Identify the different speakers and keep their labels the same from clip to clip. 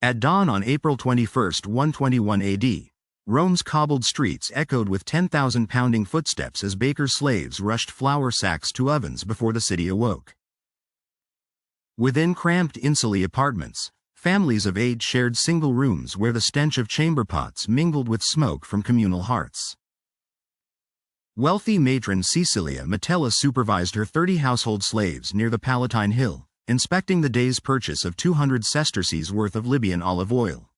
Speaker 1: At dawn on April 21, 121 AD, Rome's cobbled streets echoed with 10,000 pounding footsteps as bakers' slaves rushed flour sacks to ovens before the city awoke. Within cramped insulae apartments, families of 8 shared single rooms where the stench of chamber pots mingled with smoke from communal hearths. Wealthy matron Caecilia Metella supervised her 30 household slaves near the Palatine Hill, inspecting the day's purchase of 200 sesterces worth of Libyan olive oil.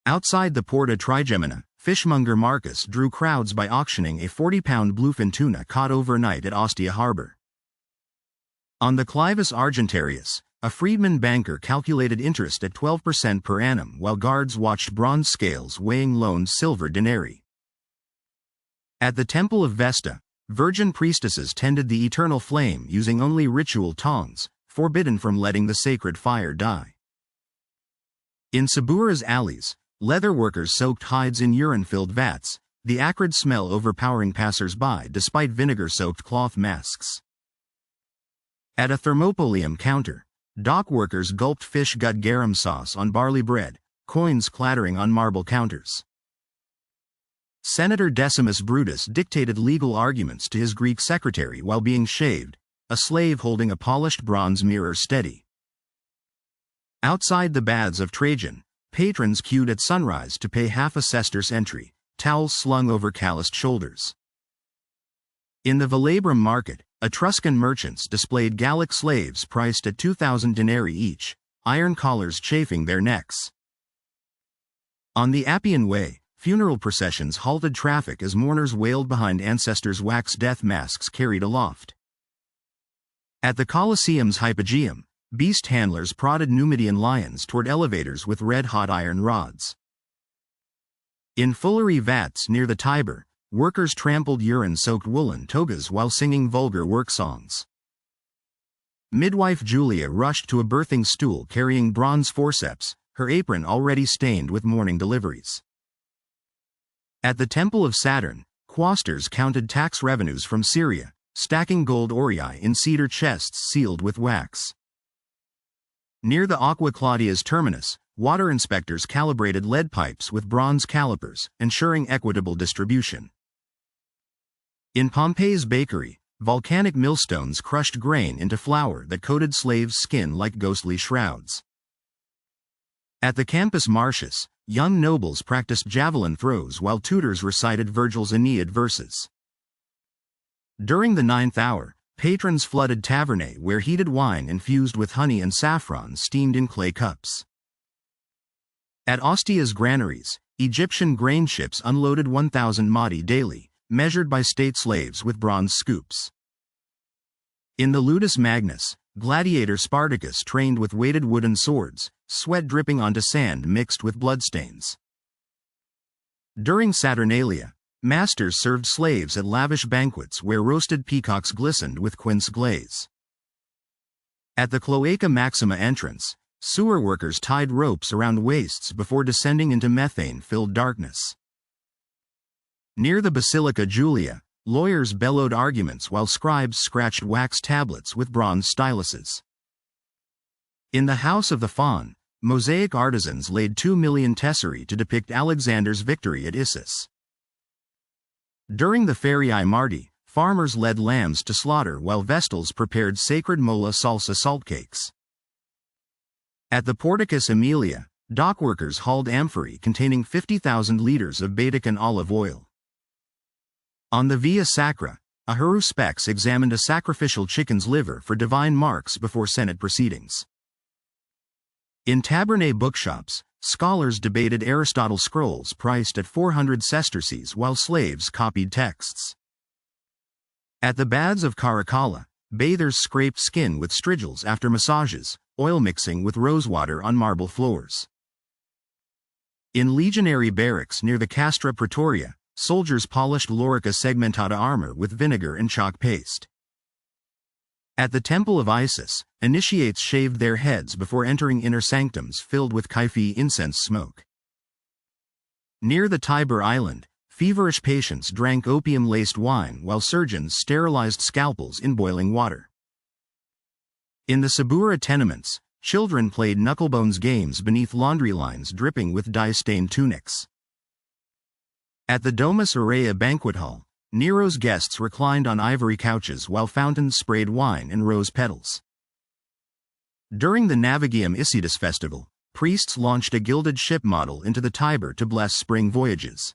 Speaker 1: Outside the Porta Trigemina, fishmonger Marcus drew crowds by auctioning a 40-pound bluefin tuna caught overnight at Ostia harbor. On the Clivus Argentarius, a freedman banker calculated interest at 12% per annum while guards watched bronze scales weighing loaned silver denarii. At the Temple of Vesta, virgin priestesses tended the eternal flame using only ritual tongs, forbidden from letting the sacred fire die. In Sabura's alleys, leather workers soaked hides in urine-filled vats, the acrid smell overpowering passers-by despite vinegar-soaked cloth masks. At a thermopolium counter, dock workers gulped fish gut garum sauce on barley bread, coins clattering on marble counters. Senator Decimus Brutus dictated legal arguments to his Greek secretary while being shaved, a slave holding a polished bronze mirror steady. Outside the baths of Trajan, patrons queued at sunrise to pay half a sesterce entry, towels slung over calloused shoulders. In the Velabrum market, Etruscan merchants displayed Gallic slaves priced at 2,000 denarii each, iron collars chafing their necks. On the Appian Way, funeral processions halted traffic as mourners wailed behind ancestors' wax death masks carried aloft. At the Colosseum's hypogeum, beast handlers prodded Numidian lions toward elevators with red-hot iron rods. In fullery vats near the Tiber, workers trampled urine-soaked woolen togas while singing vulgar work songs. Midwife Julia rushed to a birthing stool carrying bronze forceps, her apron already stained with morning deliveries. At the Temple of Saturn, quaestors counted tax revenues from Syria, stacking gold aurii in cedar chests sealed with wax. Near the Aqua Claudia's terminus, water inspectors calibrated lead pipes with bronze calipers, ensuring equitable distribution. In Pompey's bakery, volcanic millstones crushed grain into flour that coated slaves' skin like ghostly shrouds. At the Campus Martius, young nobles practiced javelin throws while tutors recited Virgil's Aeneid verses. During the 9th hour, patrons flooded tabernae where heated wine infused with honey and saffron steamed in clay cups. At Ostia's granaries, Egyptian grain ships unloaded 1,000 modi daily, measured by state slaves with bronze scoops. In the Ludus Magnus, gladiator Spartacus trained with weighted wooden swords, sweat dripping onto sand mixed with bloodstains. During Saturnalia, masters served slaves at lavish banquets where roasted peacocks glistened with quince glaze. At the Cloaca Maxima entrance, sewer workers tied ropes around waists before descending into methane-filled darkness. Near the Basilica Julia, lawyers bellowed arguments while scribes scratched wax tablets with bronze styluses. In the House of the Faun, mosaic artisans laid 2 million tesserae to depict Alexander's victory at Issus. During the Feriae Marti, farmers led lambs to slaughter while Vestals prepared sacred mola salsa salt cakes. At the Porticus Aemilia, dockworkers hauled amphorae containing 50,000 liters of Baetica olive oil. On the Via Sacra, a haruspex examined a sacrificial chicken's liver for divine marks before Senate proceedings. In tabernae bookshops, scholars debated Aristotle scrolls priced at 400 sesterces while slaves copied texts. At the baths of Caracalla, bathers scraped skin with strigils after massages, oil mixing with rosewater on marble floors. In legionary barracks near the Castra Praetoria, soldiers polished lorica segmentata armor with vinegar and chalk paste. At the Temple of Isis, initiates shaved their heads before entering inner sanctums filled with Kyphi incense smoke. Near the Tiber Island, feverish patients drank opium-laced wine while surgeons sterilized scalpels in boiling water. In the Sabura tenements, children played knucklebones games beneath laundry lines dripping with dye-stained tunics. At the Domus Aurea banquet hall, Nero's guests reclined on ivory couches while fountains sprayed wine and rose petals. During the Navigium Isidis festival, priests launched a gilded ship model into the Tiber to bless spring voyages.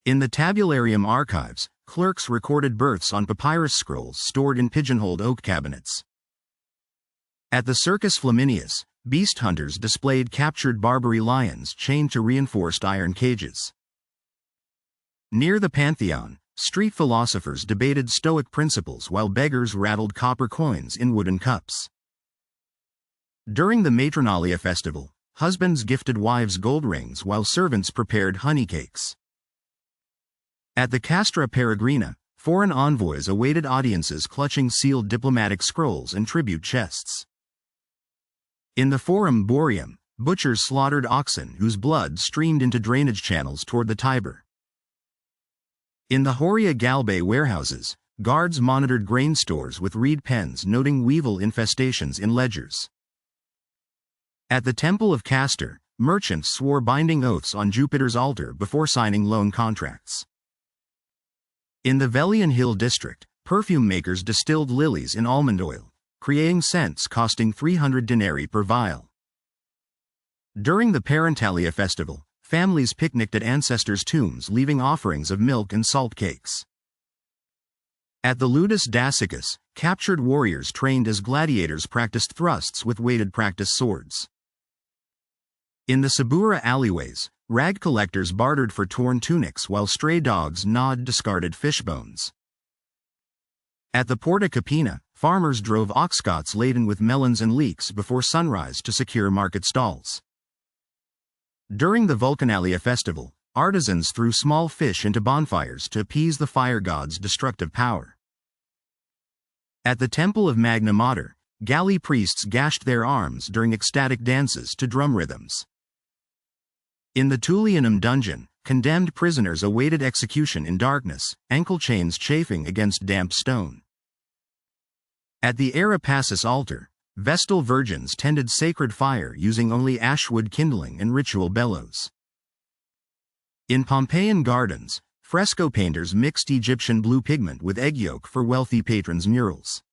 Speaker 1: In the Tabularium archives, clerks recorded births on papyrus scrolls stored in pigeonholed oak cabinets. At the Circus Flaminius, beast hunters displayed captured Barbary lions chained to reinforced iron cages. Near the Pantheon, street philosophers debated Stoic principles while beggars rattled copper coins in wooden cups. During the Matronalia festival, husbands gifted wives gold rings while servants prepared honey cakes. At the Castra Peregrina, foreign envoys awaited audiences clutching sealed diplomatic scrolls and tribute chests. In the Forum Boreum, butchers slaughtered oxen whose blood streamed into drainage channels toward the Tiber. In the Horia Galbae warehouses, guards monitored grain stores with reed pens noting weevil infestations in ledgers. At the Temple of Castor, merchants swore binding oaths on Jupiter's altar before signing loan contracts. In the Velian Hill district, perfume makers distilled lilies in almond oil, creating scents costing 300 denarii per vial. During the Parentalia festival, families picnicked at ancestors' tombs leaving offerings of milk and salt cakes. At the Ludus Dassicus, captured warriors trained as gladiators practiced thrusts with weighted practice swords. In the Subura alleyways, rag collectors bartered for torn tunics while stray dogs gnawed discarded fish bones. At the Porta Capena, farmers drove ox-cots laden with melons and leeks before sunrise to secure market stalls. During the Vulcanalia festival, artisans threw small fish into bonfires to appease the fire god's destructive power. At the Temple of Magna Mater, galley priests gashed their arms during ecstatic dances to drum rhythms. In the Tullianum dungeon, condemned prisoners awaited execution in darkness, ankle chains chafing against damp stone. At the Arapacis altar, Vestal Virgins tended sacred fire using only ashwood kindling and ritual bellows. In Pompeian gardens, fresco painters mixed Egyptian blue pigment with egg yolk for wealthy patrons' murals.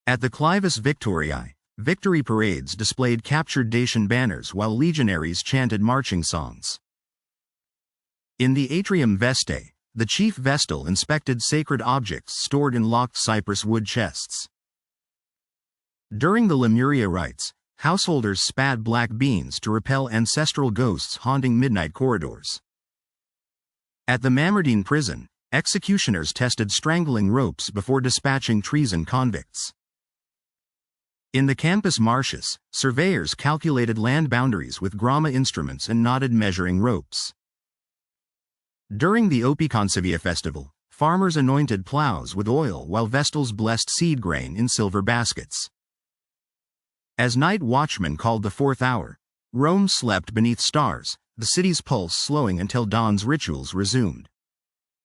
Speaker 1: At the Clivus Victoriae, victory parades displayed captured Dacian banners while legionaries chanted marching songs. In the Atrium Vestae, the chief Vestal inspected sacred objects stored in locked cypress wood chests. During the Lemuria rites, householders spat black beans to repel ancestral ghosts haunting midnight corridors. At the Mamertine prison, executioners tested strangling ropes before dispatching treason convicts. In the Campus Martius, surveyors calculated land boundaries with grama instruments and knotted measuring ropes. During the Opiconcivia festival, farmers anointed plows with oil while Vestals blessed seed grain in silver baskets. As night watchmen called the fourth hour, Rome slept beneath stars, the city's pulse slowing until dawn's rituals resumed.